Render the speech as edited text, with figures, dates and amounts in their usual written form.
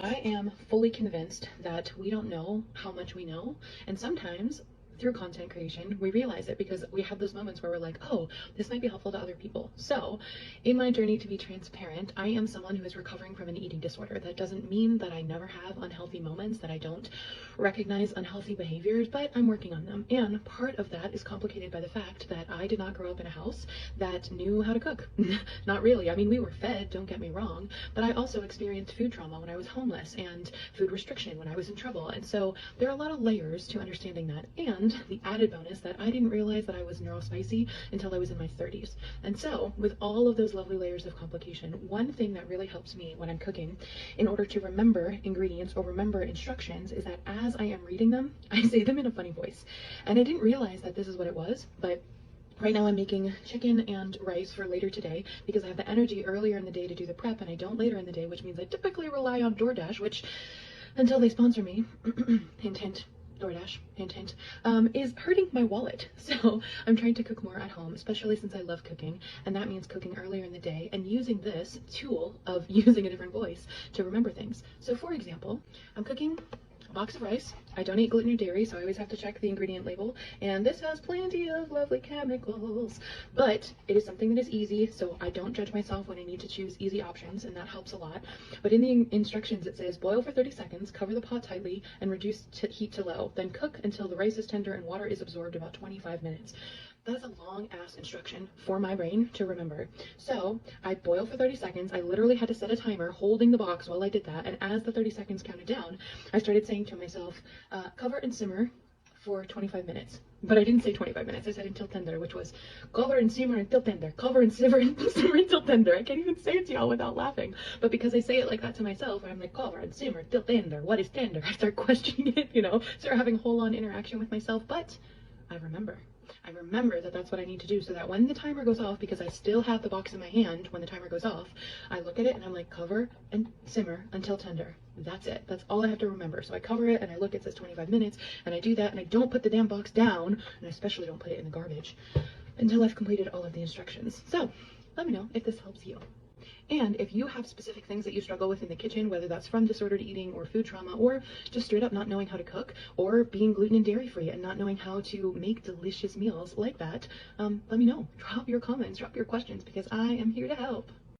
I am fully convinced that we don't know how much we know, and sometimes through content creation, we realize it because we have those moments where we're like, oh, this might be helpful to other people. So in my journey to be transparent, I am someone who is recovering from an eating disorder. That doesn't mean that I never have unhealthy moments, that I don't recognize unhealthy behaviors, but I'm working on them. And part of that is complicated by the fact that I did not grow up in a house that knew how to cook. Not really. I mean, we were fed, don't get me wrong, but I also experienced food trauma when I was homeless and food restriction when I was in trouble. And so there are a lot of layers to understanding that. And the added bonus that I didn't realize that I was neurospicy until I was in my 30s. And so with all of those lovely layers of complication, one thing that really helps me when I'm cooking in order to remember ingredients or remember instructions is that as I am reading them, I say them in a funny voice. And I didn't realize that this is what it was, but right now I'm making chicken and rice for later today because I have the energy earlier in the day to do the prep and I don't later in the day, which means I typically rely on DoorDash, which until they sponsor me, hint hint, DoorDash, hint hint, is hurting my wallet. So I'm trying to cook more at home, especially since I love cooking, and that means cooking earlier in the day and using this tool of using a different voice to remember things. So for example, I'm cooking a box of rice. I don't eat gluten or dairy, so I always have to check the ingredient label, and this has plenty of lovely chemicals, but it is something that is easy, so I don't judge myself when I need to choose easy options, and that helps a lot. But in the instructions it says boil for 30 seconds, cover the pot tightly, and reduce heat to low, then cook until the rice is tender and water is absorbed about 25 minutes. That's a long ass instruction for my brain to remember. So I boil for 30 seconds. I literally had to set a timer holding the box while I did that. And as the 30 seconds counted down, I started saying to myself, cover and simmer for 25 minutes. But I didn't say 25 minutes. I said until tender, which was cover and simmer until tender. Cover and simmer until tender. I can't even say it to y'all without laughing. But because I say it like that to myself, I'm like, cover and simmer until tender. What is tender? I start questioning it, start having a whole on interaction with myself. But I remember that that's what I need to do so that when the timer goes off, because I still have the box in my hand when the timer goes off, I look at it and I'm like, cover and simmer until tender. That's it. That's all I have to remember. So I cover it and I look, it says 25 minutes, and I do that, and I don't put the damn box down, and I especially don't put it in the garbage until I've completed all of the instructions. So let me know if this helps you. And if you have specific things that you struggle with in the kitchen, whether that's from disordered eating or food trauma, or just straight up not knowing how to cook, or being gluten and dairy free and not knowing how to make delicious meals like that, let me know. Drop your comments, drop your questions, because I am here to help.